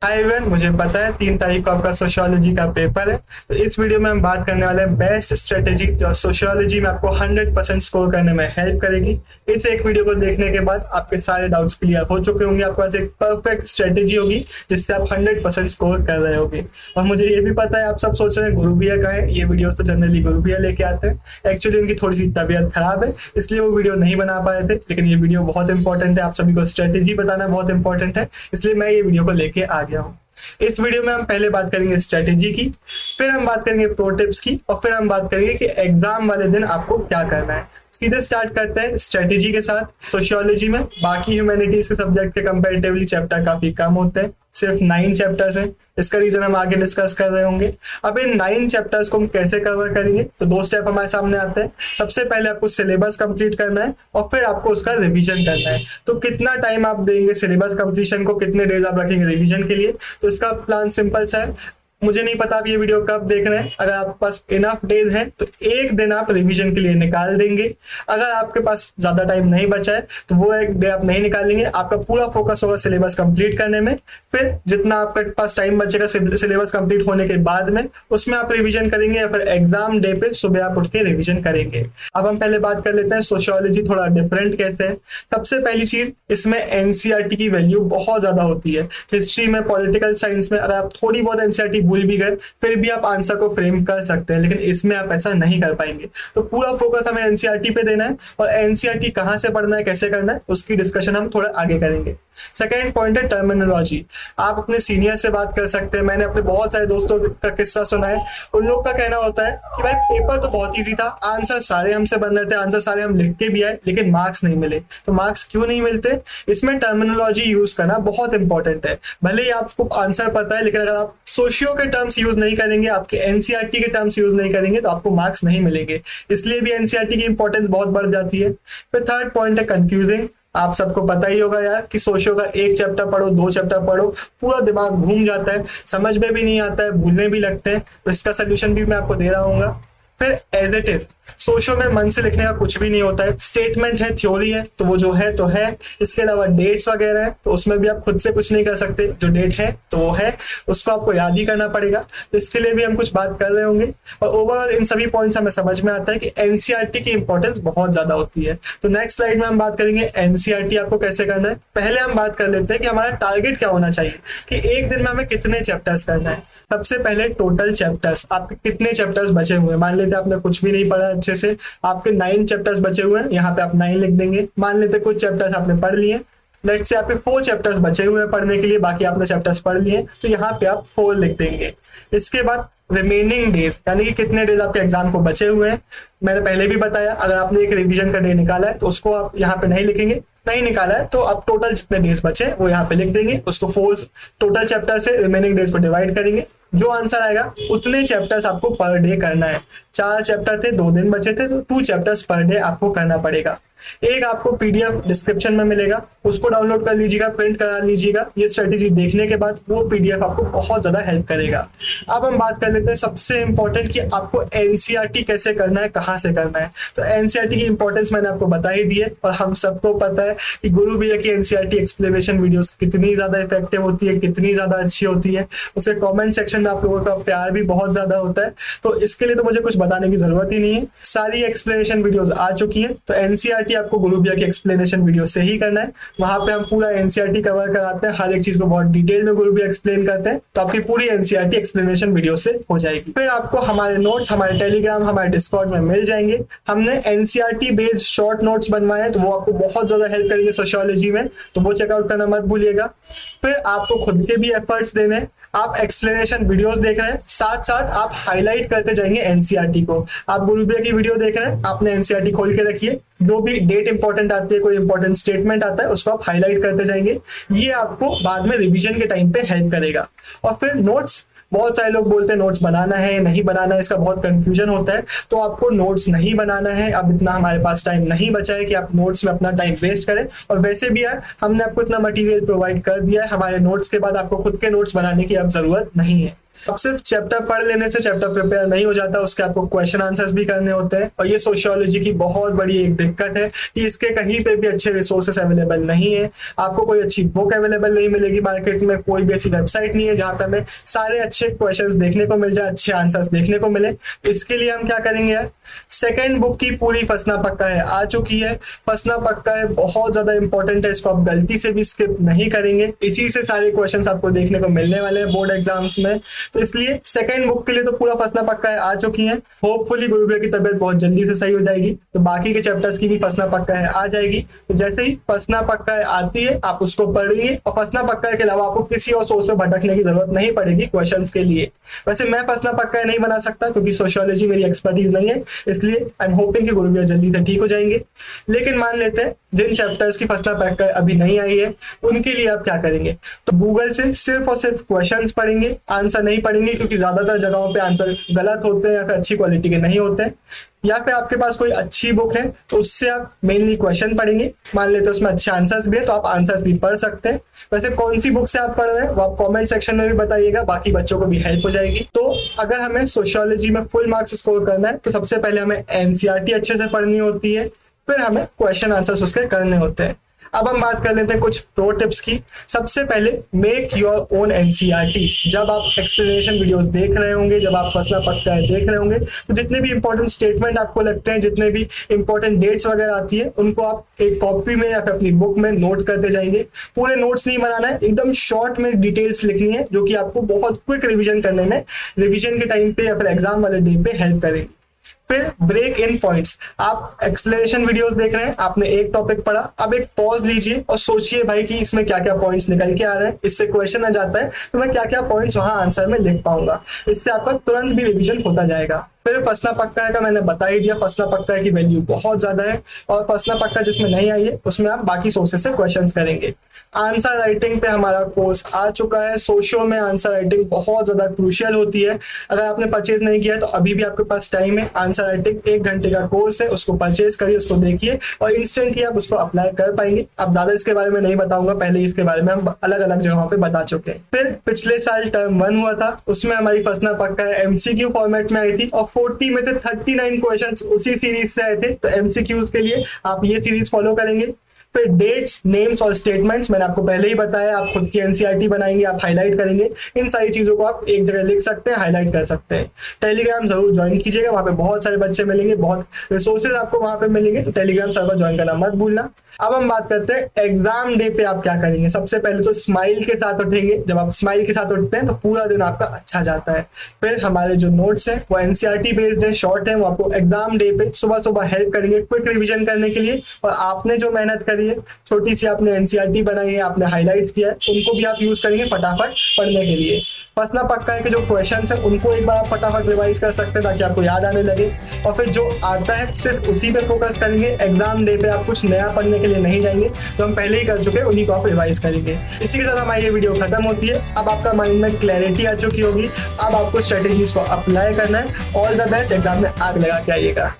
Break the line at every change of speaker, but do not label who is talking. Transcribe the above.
Hi everyone, मुझे पता है 3 तारीख को आपका सोशियोलॉजी का पेपर है। तो इस वीडियो में हम बात करने वाले हैं बेस्ट स्ट्रेटेजी जो सोशियोलॉजी में आपको 100% स्कोर करने में हेल्प करेगी। इस एक वीडियो को देखने के बाद आपके सारे डाउट्स क्लियर हो चुके होंगे। आपके पास एक परफेक्ट स्ट्रेटेजी होगी जिससे आप 100% स्कोर कर रहे होगे। और मुझे ये भी पता है आप सब सोच रहे हैं गुरु भैया का है, ये वीडियोस तो जनरली गुरु भैया लेके आते हैं। एक्चुअली उनकी थोड़ी सी तबीयत खराब है, इसलिए वो वीडियो नहीं बना पाए थे। लेकिन ये वीडियो बहुत इंपॉर्टेंट है, आप सभी को स्ट्रेटेजी बताना बहुत इंपॉर्टेंट है, इसलिए मैं ये वीडियो को लेके आ गया हूँ। इस वीडियो में हम पहले बात करेंगे स्ट्रेटेजी की, फिर हम बात करेंगे प्रो टिप्स की, और फिर हम बात करेंगे कि एग्जाम वाले दिन आपको क्या करना है। सीधे स्टार्ट करते हैं स्ट्रेटेजी के साथ। सोशियोलॉजी में बाकी ह्यूमैनिटीज के सब्जेक्ट के कंपैरेटिवली चैप्टर काफी कम होते हैं, सिर्फ 9 चैप्टर्स हैं। इसका रीजन हम आगे डिस्कस कर रहे होंगे। अब इन 9 चैप्टर्स को हम कैसे कवर करेंगे, तो 2 स्टेप हमारे सामने आते हैं। सबसे पहले आपको सिलेबस कंप्लीट करना है और फिर आपको उसका रिवीजन करना है। तो कितना टाइम आप देंगे सिलेबस कंप्लीशन को, कितने डेज आप रखेंगे रिवीजन के लिए, तो इसका प्लान सिंपल सा है। मुझे नहीं पता आप ये वीडियो कब देख रहे हैं। अगर आपके पास इनफ डेज है तो एक दिन आप रिवीजन के लिए निकाल देंगे। अगर आपके पास ज्यादा टाइम नहीं बचा है तो वो एक डे आप नहीं निकालेंगे। आपका पूरा फोकस होगा सिलेबस कंप्लीट करने में। फिर जितना आपके पास टाइम बचेगा सिलेबस कंप्लीट होने के बाद में, उसमें आप रिवीजन करेंगे या फिर एग्जाम डे पे सुबह आप उठ के रिवीजन करेंगे। अब हम पहले बात कर लेते हैं सोशियोलॉजी थोड़ा डिफरेंट कैसे है। सबसे पहली चीज, इसमें एनसीईआरटी की वैल्यू बहुत ज्यादा होती है। हिस्ट्री में, पॉलिटिकल साइंस में अगर आप थोड़ी बहुत एनसीईआरटी भूल भी गए फिर भी आप आंसर को फ्रेम कर सकते हैं, लेकिन इसमें आप ऐसा नहीं कर पाएंगे। तो पूरा फोकस हमें एनसीईआरटी पे देना है, और एनसीईआरटी कहां से पढ़ना है, कैसे करना है, उसकी डिस्कशन हम थोड़ा आगे करेंगे। सेकेंड पॉइंट है टर्मिनोलॉजी। आप अपने सीनियर से बात कर सकते हैं। मैंने अपने बहुत सारे दोस्तों का किस्सा सुना है। उन लोग का कहना होता है कि भाई पेपर तो बहुत ईजी था, आंसर सारे हमसे बन रहे थे, आंसर सारे हम लिख के भी आए, लेकिन मार्क्स नहीं मिले। तो मार्क्स क्यों नहीं मिलते? इसमें टर्मिनोलॉजी यूज करना बहुत इंपॉर्टेंट है। भले ही आपको आंसर पता है, लेकिन अगर आप सोशियो के टर्म्स यूज नहीं करेंगे, आपके एनसीईआरटी के टर्म्स यूज नहीं करेंगे, तो आपको मार्क्स नहीं मिलेंगे। इसलिए भी एनसीईआरटी की इंपॉर्टेंस बहुत बढ़ जाती है। फिर थर्ड पॉइंट है कंफ्यूजिंग। आप सबको पता ही होगा यार कि सोशियो का 1 चैप्टर पढ़ो, 2 चैप्टर पढ़ो, पूरा दिमाग घूम जाता है, समझ में भी नहीं आता है, भूलने भी लगते हैं। तो इसका सोल्यूशन भी मैं आपको दे रहा हूँ। फिर एज इट इज सोशियो में मन से लिखने का कुछ भी नहीं होता है। स्टेटमेंट है, थ्योरी है, तो वो जो है तो है। इसके अलावा डेट्स वगैरह है, तो उसमें भी आप खुद से कुछ नहीं कर सकते। जो डेट है तो वो है, उसको आपको याद ही करना पड़ेगा। तो इसके लिए भी हम कुछ बात कर रहे होंगे। और ओवरऑल इन सभी पॉइंट्स हमें समझ में आता है कि एनसीईआरटी की इंपॉर्टेंस बहुत ज्यादा होती है। तो नेक्स्ट स्लाइड में हम बात करेंगे एनसीईआरटी आपको कैसे करना है। पहले हम बात कर लेते हैं कि हमारा टारगेट क्या होना चाहिए, कि एक दिन में हमें कितने चैप्टर्स करना है। सबसे पहले टोटल चैप्टर्स, आपके कितने चैप्टर्स बचे हुए हैं। मान लेते हैं आपने कुछ भी नहीं पढ़ा अच्छे से, आपके 9 चैप्टर्स बचे हुए हैं, यहाँ पे आप 9 लिख देंगे। मान लेते कुछ चैप्टर्स आपने पढ़ लिए, लेट्स से आपके 4 चैप्टर्स बचे हुए हैं पढ़ने के लिए, बाकी आपने चैप्टर्स पढ़ लिए, तो यहाँ पे आप 4 लिख देंगे। इसके बाद रिमेनिंग डेज, यानी कि कितने डेज आपके एग्जाम को बचे हुए हैं। मैंने पहले भी बताया, अगर आपने एक रिवीजन का डे निकाला है तो उसको आप यहाँ पे नहीं लिखेंगे। नहीं निकाला है तो आप टोटल जितने डेज बचे वो यहाँ पे लिख देंगे। उसको 4 टोटल चैप्टर से रिमेनिंग डेज को डिवाइड करेंगे। जो आंसर आएगा उतने चैप्टर्स आपको पर डे करना है। 4 चैप्टर थे, 2 दिन बचे थे, तो 2 चैप्टर्स पर डे आपको करना पड़ेगा। एक आपको पीडीएफ डिस्क्रिप्शन में मिलेगा, उसको डाउनलोड कर लीजिएगा, प्रिंट करा लीजिएगा। ये स्ट्रेटेजी देखने के बाद वो पीडीएफ आपको बहुत ज्यादा हेल्प करेगा। अब हम बात कर लेते हैं सबसे इंपॉर्टेंट कि आपको एनसीईआरटी कैसे करना है, कहाँ से करना है। तो एनसीईआरटी की इंपॉर्टेंस मैंने आपको बता ही दी है, और हम सबको पता है कि गुरु भैया की एनसीईआरटी एक्सप्लेनेशन वीडियोस कितनी ज्यादा इफेक्टिव होती है, कितनी ज्यादा अच्छी होती है। उसे कमेंट सेक्शन में आप लोगों का प्यार भी बहुत ज्यादा होता है, तो इसके लिए तो मुझे कुछ बताने की जरूरत ही नहीं है। सारी एक्सप्लेनेशन वीडियोस आ चुकी है। तो एनसीईआरटी आपको गुरु भैया की एक्सप्लेनेशन वीडियो से ही करना है। वहां पे हम पूरा एनसीईआरटी कवर कराते हैं, हर एक चीज को बहुत डिटेल में गुरु भैया एक्सप्लेन करते हैं। तो आपकी पूरी एनसीईआरटी एक्सप्लेनेशन वीडियो से हो जाएगी। फिर आपको हमारे नोट्स हमारे टेलीग्राम, हमारे डिस्कॉर्ड में मिल जाएंगे। हमने एनसीईआरटी बेस्ड शॉर्ट नोट्स बनवाए हैं, तो वो आपको बहुत ज्यादा हेल्प करेंगे सोशियोलॉजी में, तो वो चेकआउट करना मत भूलिएगा। फिर आपको खुद के भी एफर्ट्स देने हैं। आप एक्सप्लेनेशन वीडियोस देख रहे हैं, साथ साथ आप हाईलाइट करते जाएंगे एनसीईआरटी को। आप गुरु भैया की वीडियो देख रहे हैं, आपने एनसीईआरटी खोल के रखिए, जो भी डेट इंपॉर्टेंट आती है, कोई इंपॉर्टेंट स्टेटमेंट आता है, उसको आप हाईलाइट करते जाएंगे। ये आपको बाद में रिवीजन के टाइम पे हेल्प करेगा। और फिर नोट्स, बहुत सारे लोग बोलते हैं नोट्स बनाना है नहीं बनाना है, इसका बहुत कंफ्यूजन होता है। तो आपको नोट्स नहीं बनाना है। अब इतना हमारे पास टाइम नहीं बचा है कि आप नोट्स में अपना टाइम वेस्ट करें। और वैसे भी है, हमने आपको इतना मटेरियल प्रोवाइड कर दिया है, हमारे नोट्स के बाद आपको खुद के नोट्स बनाने की अब जरूरत नहीं है। अब सिर्फ चैप्टर पढ़ लेने से चैप्टर प्रिपेयर नहीं हो जाता, उसके आपको क्वेश्चन आंसर्स भी करने होते हैं। और ये सोशियोलॉजी की बहुत बड़ी एक दिक्कत है कि इसके कहीं पे भी अच्छे रिसोर्सेस अवेलेबल नहीं है। आपको कोई अच्छी बुक अवेलेबल नहीं मिलेगी मार्केट में, कोई भी ऐसी वेबसाइट नहीं है जहां पर हमें सारे अच्छे क्वेश्चन देखने को मिल जाए, अच्छे आंसर्स देखने को मिले। इसके लिए हम क्या करेंगे यार, सेकेंड बुक की पूरी फसना पक्का है आ चुकी है। फसना पक्का है बहुत ज्यादा इंपॉर्टेंट है, इसको आप गलती से भी स्किप नहीं करेंगे। इसी से सारे क्वेश्चंस आपको देखने को मिलने वाले हैं बोर्ड एग्जाम्स में। तो इसलिए सेकंड बुक के लिए तो पूरा फसना पक्का है आ चुकी है। होपफुली गुरु भैया की तबीयत बहुत जल्दी से सही हो जाएगी, तो बाकी के चैप्टर्स की भी फसना पक्का है आ जाएगी। तो जैसे ही फसना पक्का है आती है आप उसको पढ़ेंगे, और फसना पक्का है के अलावा आपको किसी और सोर्स में भटकने की जरूरत नहीं पड़ेगी क्वेश्चंस के लिए। वैसे मैं फसना पक्का है नहीं बना सकता क्योंकि सोशियोलॉजी मेरी एक्सपर्टीज नहीं है, इसलिए आई एम होपिंग कि गुरु भैया जल्दी से ठीक हो जाएंगे। लेकिन मान लेते हैं जिन चैप्टर्स की फसना पक्का अभी नहीं आई है, उनके लिए आप क्या करेंगे, तो गूगल से सिर्फ और सिर्फ क्वेश्चंस पढ़ेंगे, आंसर नहीं पढ़ेंगे क्योंकि ज्यादातर जगहों पे आंसर गलत होते हैं या फिर अच्छी क्वालिटी के नहीं होते हैं। या फिर आपके पास कोई अच्छी बुक है तो उससे आप मेनली क्वेश्चन पढ़ेंगे, मान लेते हैं उसमें अच्छे आंसर्स भी है तो आप आंसर्स भी पढ़ सकते हैं। वैसे कौन सी बुक से आप पढ़ रहे हैं वो आप कमेंट सेक्शन में भी बताइएगा, बाकी बच्चों को भी हेल्प हो जाएगी। तो अगर हमें सोशियोलॉजी में फुल मार्क्स स्कोर करना है तो सबसे पहले हमें एनसीईआरटी अच्छे से पढ़नी होती है, फिर हमें क्वेश्चन आंसर्स उसके करने होते हैं। अब हम बात कर लेते हैं कुछ प्रो टिप्स की। सबसे पहले मेक योर ओन एनसीईआरटी। जब आप एक्सप्लेनेशन वीडियोस देख रहे होंगे, जब आप फसला पक्का है देख रहे होंगे, तो जितने भी इंपॉर्टेंट स्टेटमेंट आपको लगते हैं, जितने भी इंपॉर्टेंट डेट्स वगैरह आती है, उनको आप एक कॉपी में या फिर अपनी बुक में नोट करते जाएंगे। पूरे नोट्स नहीं बनाना है, एकदम शॉर्ट में डिटेल्स लिखनी है जो कि आपको बहुत क्विक रिविजन करने में, रिविजन के टाइम पे या फिर एग्जाम वाले डे पे हेल्प करेगी। फिर ब्रेक इन पॉइंट्स। आप एक्सप्लेनेशन वीडियोस देख रहे हैं, आपने एक टॉपिक पढ़ा, अब एक पॉज लीजिए और सोचिए भाई कि इसमें क्या क्या पॉइंट्स निकल के आ रहे हैं, इससे क्वेश्चन आ जाता है तो मैं क्या क्या पॉइंट्स वहां आंसर में लिख पाऊंगा। इससे आपका तुरंत भी रिवीजन होता जाएगा। फिर फसना पक्का है का मैंने बता ही दिया, फसना पक्का है की वैल्यू बहुत ज्यादा है, और फसना पक्का जिसमें नहीं आई है उसमें आप बाकी सोर्सेस से क्वेश्चंस करेंगे। आंसर राइटिंग पे हमारा कोर्स आ चुका है। सोशियो में आंसर राइटिंग बहुत ज्यादा क्रूशियल होती है। अगर आपने परचेज नहीं किया है तो अभी भी आपके पास टाइम है। आंसर राइटिंग 1 घंटे का कोर्स है, उसको परचेज करिए, उसको देखिए और इंस्टेंटली आप उसको अप्लाई कर पाएंगे। अब ज्यादा इसके बारे में नहीं बताऊंगा, पहले इसके बारे में हम अलग अलग जगहों पे बता चुके हैं। फिर पिछले साल टर्म 1 हुआ था, उसमें हमारी फसना पक्का है एमसीक्यू फॉर्मेट में आई थी और 40 में से 39 क्वेश्चंस उसी सीरीज से आए थे। तो एमसीक्यूज के लिए आप ये सीरीज फॉलो करेंगे। फिर डेट्स, नेम्स और स्टेटमेंट्स मैंने आपको पहले ही बताया, आप खुद की एनसीईआरटी बनाएंगे, आप हाईलाइट करेंगे। इन सारी चीजों को आप एक जगह लिख सकते हैं, हाईलाइट कर सकते हैं। टेलीग्राम जरूर ज्वाइन कीजिएगा, वहां पे बहुत सारे बच्चे मिलेंगे, बहुत रिसोर्सेज आपको वहां पे मिलेंगे, तो टेलीग्राम सर्वर ज्वाइन करना मत भूलना। अब हम बात करते हैं एग्जाम डे पे आप क्या करेंगे। सबसे पहले तो स्माइल के साथ उठेंगे। जब आप स्माइल के साथ उठते हैं तो पूरा दिन आपका अच्छा जाता है। फिर हमारे जो नोट्स हैं वो एनसीईआरटी बेस्ड है, शॉर्ट है, वो आपको एग्जाम डे पे सुबह सुबह हेल्प करेंगे क्विक रिविजन करने के लिए। और आपने जो मेहनत करी है, छोटी सी आपने एनसीईआरटी बनाई है, आपने हाईलाइट्स किया है, उनको भी आप यूज करेंगे फटाफट पढ़ने के लिए। फसना पक्का है कि जो क्वेश्चंस है उनको एक बार आप फटाफट रिवाइज कर सकते हैं ताकि आपको याद आने लगे। और फिर जो आता है सिर्फ उसी पे फोकस करेंगे। एग्जाम डे पे आप कुछ नया पढ़ने के लिए नहीं जाएंगे, जो हम पहले ही कर चुके हैं उन्हीं को आप रिवाइज करेंगे। इसी के साथ हमारी ये वीडियो खत्म होती है। अब आपका माइंड में क्लैरिटी आ चुकी होगी, अब आपको स्ट्रेटेजीज को अप्लाई करना है। ऑल द बेस्ट, एग्जाम में आग लगा के आइएगा।